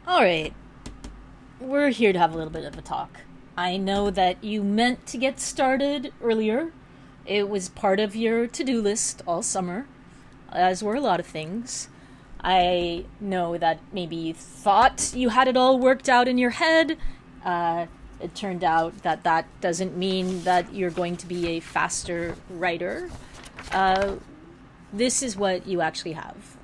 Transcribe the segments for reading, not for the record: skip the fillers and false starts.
All right, we're here to have a little bit of a talk. I know that you meant to get started earlier. It was part of your to do list all summer, as were a lot of things. I know that maybe you thought you had it all worked out in your head. It turned out that that doesn't mean that you're going to be a faster writer. This is what you actually have.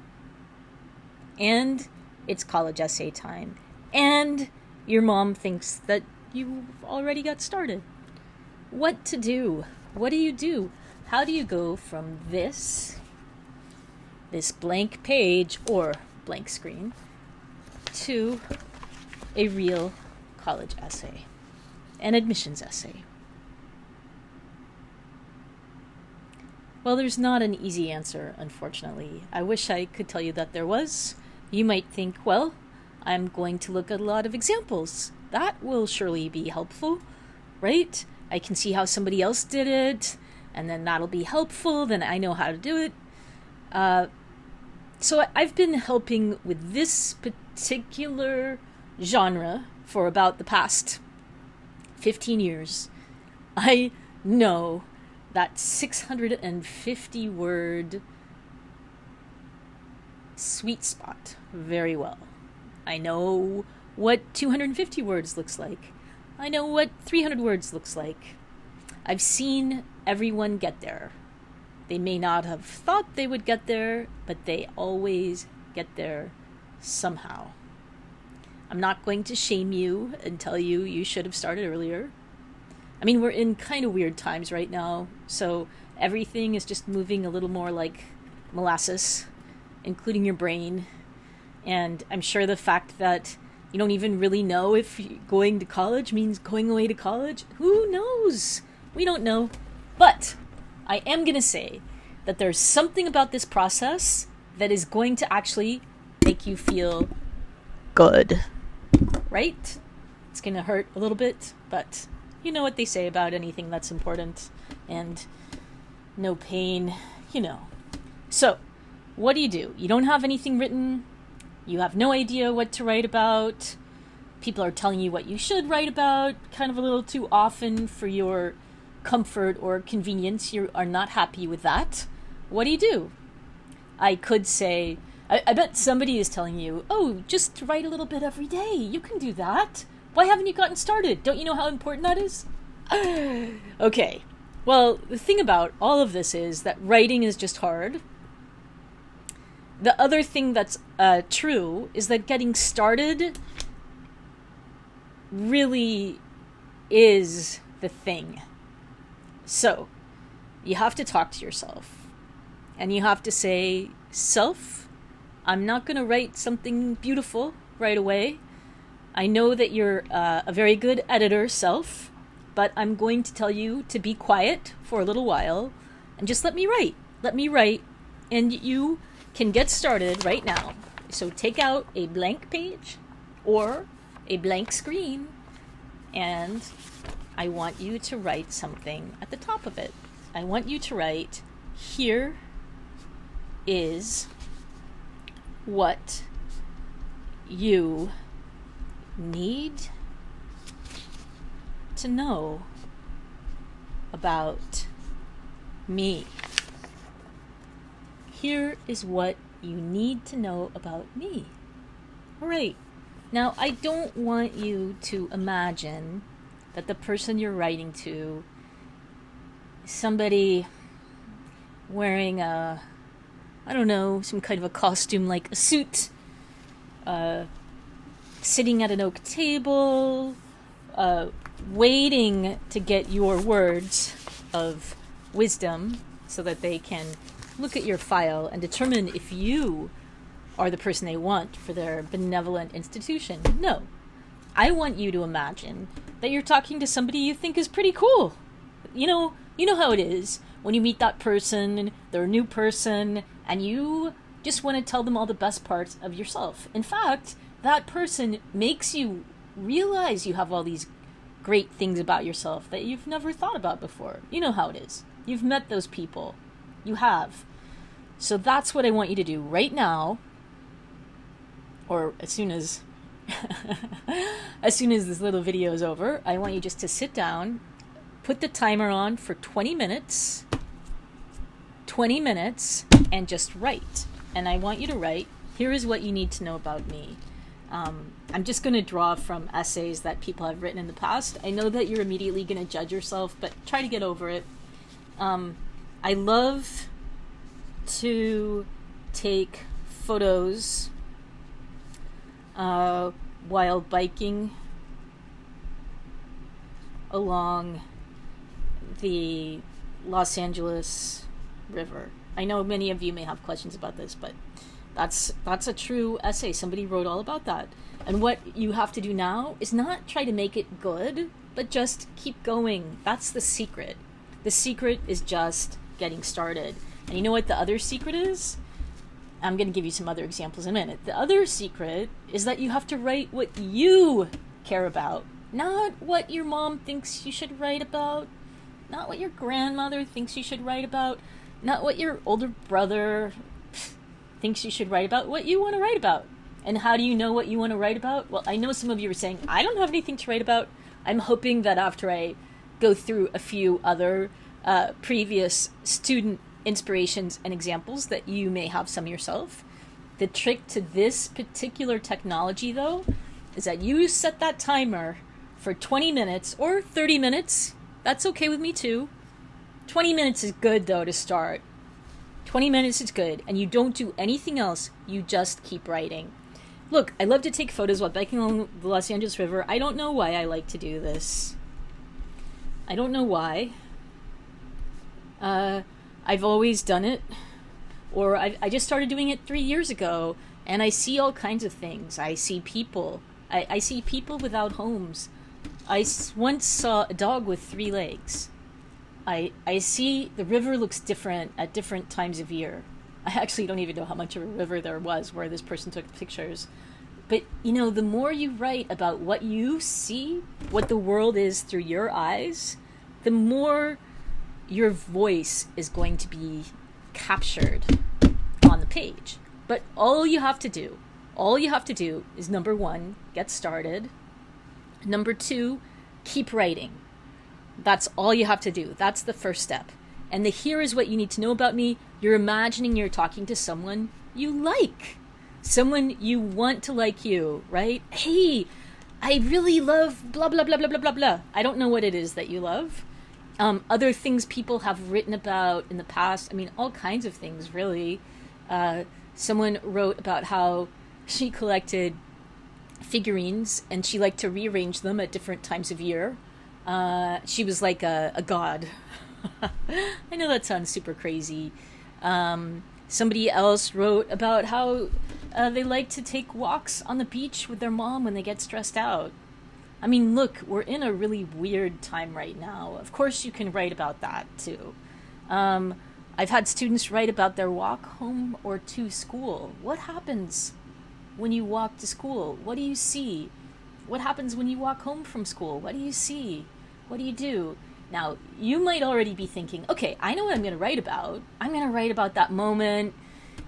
And it's college essay time. And your mom thinks that you've already got started. What to do? What do you do? How do you go from this blank page or blank screen to a real college essay, an admissions essay? Well, there's not an easy answer, unfortunately. I wish I could tell you that there was. You might think, well, I'm going to look at a lot of examples. That will surely be helpful, right? I can see how somebody else did it, and then that'll be helpful. Then I know how to do it. So I've been helping with this particular genre for about the past 15 years. I know that 650 word sweet spot very well. I know what 250 words looks like. I know what 300 words looks like. I've seen everyone get there. They may not have thought they would get there, but they always get there somehow. I'm not going to shame you and tell you you should have started earlier. I mean, we're in kind of weird times right now, so everything is just moving a little more like molasses, including your brain. And I'm sure the fact that you don't even really know if going to college means going away to college, who knows? We don't know. But I am going to say that there's something about this process that is going to actually make you feel good, right? It's going to hurt a little bit, but you know what they say about anything that's important, and no pain, you know. So, what do? You don't have anything written. You have no idea what to write about. People are telling you what you should write about kind of a little too often for your comfort or convenience. You are not happy with that. What do? I could say, I bet somebody is telling you, oh, just write a little bit every day. You can do that. Why haven't you gotten started? Don't you know how important that is? Okay. Well, the thing about all of this is that writing is just hard. The other thing that's true is that getting started really is the thing. So, you have to talk to yourself. And you have to say, self, I'm not going to write something beautiful right away. I know that you're a very good editor, self, but I'm going to tell you to be quiet for a little while and just let me write. Let me write, and you can get started right now. So take out a blank page or a blank screen, and I want you to write something at the top of it. I want you to write, here is what you need to know about me. Here is what you need to know about me. All right. Now, I don't want you to imagine that the person you're writing to is somebody wearing some kind of a costume like a suit, sitting at an oak table, waiting to get your words of wisdom so that they can look at your file and determine if you are the person they want for their benevolent institution. No. I want you to imagine that you're talking to somebody you think is pretty cool. You know how it is when you meet that person, they're a new person, and you just want to tell them all the best parts of yourself. In fact, that person makes you realize you have all these great things about yourself that you've never thought about before. You know how it is. You've met those people. You have. So that's what I want you to do right now, or as soon as As soon as this little video is over, I want you just to sit down, put the timer on for 20 minutes, and just write. And I want you to write, here is what you need to know about me. I'm just going to draw from essays that people have written in the past. I know that you're immediately going to judge yourself, but try to get over it. I love to take photos while biking along the Los Angeles River. I know many of you may have questions about this, but that's a true essay. Somebody wrote all about that. And what you have to do now is not try to make it good, but just keep going. That's the secret. The secret is just getting started. And you know what the other secret is? I'm going to give you some other examples in a minute. The other secret is that you have to write what you care about, not what your mom thinks you should write about, not what your grandmother thinks you should write about, not what your older brother thinks you should write about, what you want to write about. And how do you know what you want to write about? Well, I know some of you are saying, I don't have anything to write about. I'm hoping that after I go through a few other previous student inspirations and examples that you may have some yourself. The trick to this particular technology, though, is that you set that timer for 20 minutes or 30 minutes. That's okay with me too. 20 minutes is good, though, to start. 20 minutes is good, and you don't do anything else. You just keep writing. Look, I love to take photos while biking along the Los Angeles River. I don't know why I like to do this. I don't know why. I've always done it. Or I just started doing it 3 years ago, and I see all kinds of things. I see people. I see people without homes. I once saw a dog with 3 legs. I see the river looks different at different times of year. I actually don't even know how much of a river there was where this person took pictures. But, you know, the more you write about what you see, what the world is through your eyes, the more your voice is going to be captured on the page. But all you have to do is, number 1, get started. Number 2, keep writing. That's all you have to do. That's the first step. And here is what you need to know about me. You're imagining you're talking to someone you like. Someone you want to like you, right? Hey, I really love blah, blah, blah, blah, blah, blah, blah. I don't know what it is that you love. Other things people have written about in the past. I mean, all kinds of things, really. Someone wrote about how she collected figurines and she liked to rearrange them at different times of year. She was like a god. I know that sounds super crazy. Somebody else wrote about how they like to take walks on the beach with their mom when they get stressed out. I mean, look, we're in a really weird time right now. Of course you can write about that too. I've had students write about their walk home or to school. What happens when you walk to school? What do you see? What happens when you walk home from school? What do you see? What do you do? Now, you might already be thinking, okay, I know what I'm going to write about. I'm going to write about that moment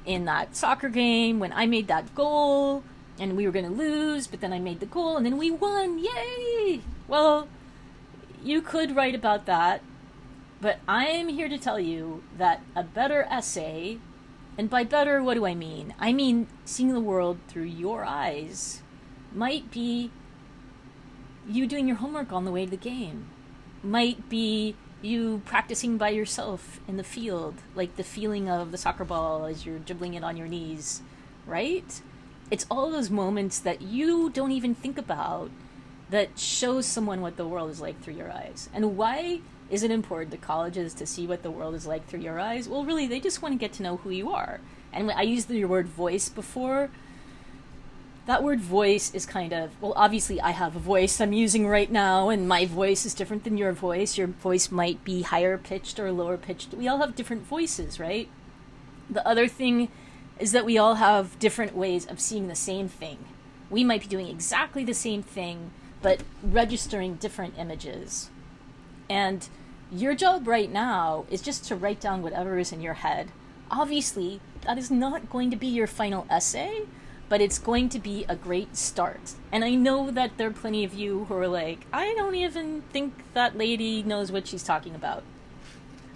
in that soccer game when I made that goal and we were going to lose, but then I made the goal and then we won. Yay! Well, you could write about that, but I'm here to tell you that a better essay, and by better, what do I mean? I mean seeing the world through your eyes, might be you doing your homework on the way to the game. Might be you practicing by yourself in the field, like the feeling of the soccer ball as you're dribbling it on your knees, right? It's all those moments that you don't even think about that shows someone what the world is like through your eyes. And why is it important to colleges to see what the world is like through your eyes? Well, really, they just want to get to know who you are. And I used the word voice before. That word voice is kind of, well, obviously I have a voice I'm using right now, and my voice is different than your voice. Your voice might be higher pitched or lower pitched. We all have different voices, right? The other thing is that we all have different ways of seeing the same thing. We might be doing exactly the same thing, but registering different images. And your job right now is just to write down whatever is in your head. Obviously, that is not going to be your final essay, but it's going to be a great start. And I know that there are plenty of you who are like, I don't even think that lady knows what she's talking about.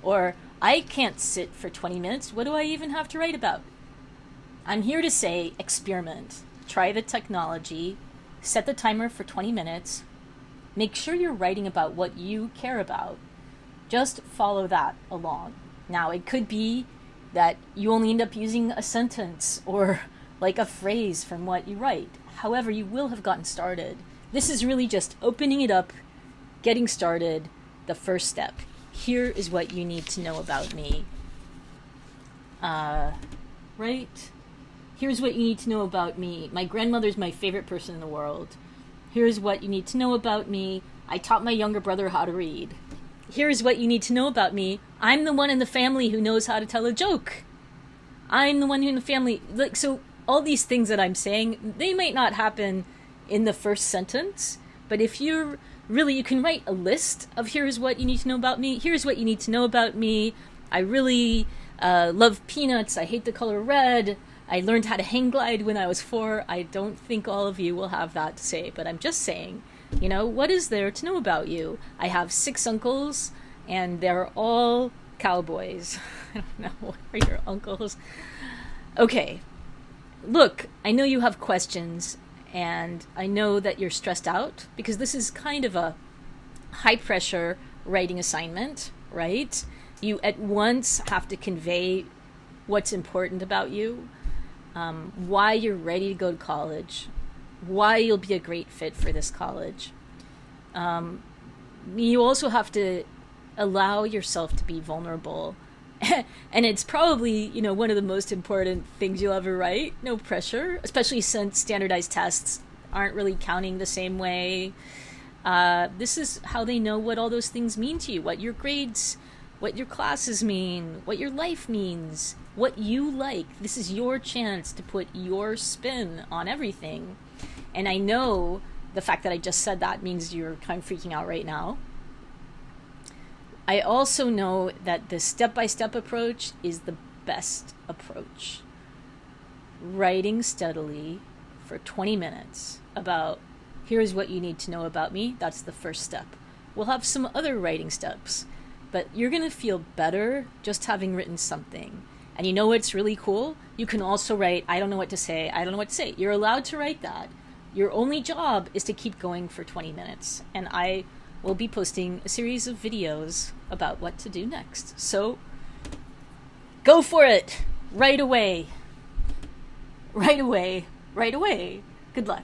Or, I can't sit for 20 minutes. What do I even have to write about? I'm here to say, experiment. Try the technology. Set the timer for 20 minutes. Make sure you're writing about what you care about. Just follow that along. Now, it could be that you only end up using a sentence or like a phrase from what you write. However, you will have gotten started. This is really just opening it up, getting started, the first step. Here is what you need to know about me. Right? Here's what you need to know about me. My grandmother's my favorite person in the world. Here's what you need to know about me. I taught my younger brother how to read. Here's what you need to know about me. I'm the one in the family who knows how to tell a joke. I'm the one in the family. Like, so all these things that I'm saying, they might not happen in the first sentence, but if you're really, you can write a list of here's what you need to know about me. Here's what you need to know about me. I really love peanuts. I hate the color red. I learned how to hang glide when I was 4. I don't think all of you will have that to say, but I'm just saying, you know, what is there to know about you? I have 6 uncles, and they're all cowboys. I don't know, what are your uncles? Okay, look, I know you have questions, and I know that you're stressed out, because this is kind of a high-pressure writing assignment, right? You at once have to convey what's important about you, why you're ready to go to college, why you'll be a great fit for this college. You also have to allow yourself to be vulnerable. And it's probably, you know, one of the most important things you'll ever write. No pressure, especially since standardized tests aren't really counting the same way. This is how they know what all those things mean to you, what your grades, what your classes mean, what your life means, what you like. This is your chance to put your spin on everything. And I know the fact that I just said that means you're kind of freaking out right now. I also know that the step-by-step approach is the best approach. Writing steadily for 20 minutes about here's what you need to know about me, that's the first step. We'll have some other writing steps, but you're going to feel better just having written something. And you know what's really cool? You can also write, I don't know what to say, I don't know what to say. You're allowed to write that. Your only job is to keep going for 20 minutes. And I will be posting a series of videos about what to do next. So go for it right away. Right away. Right away. Good luck.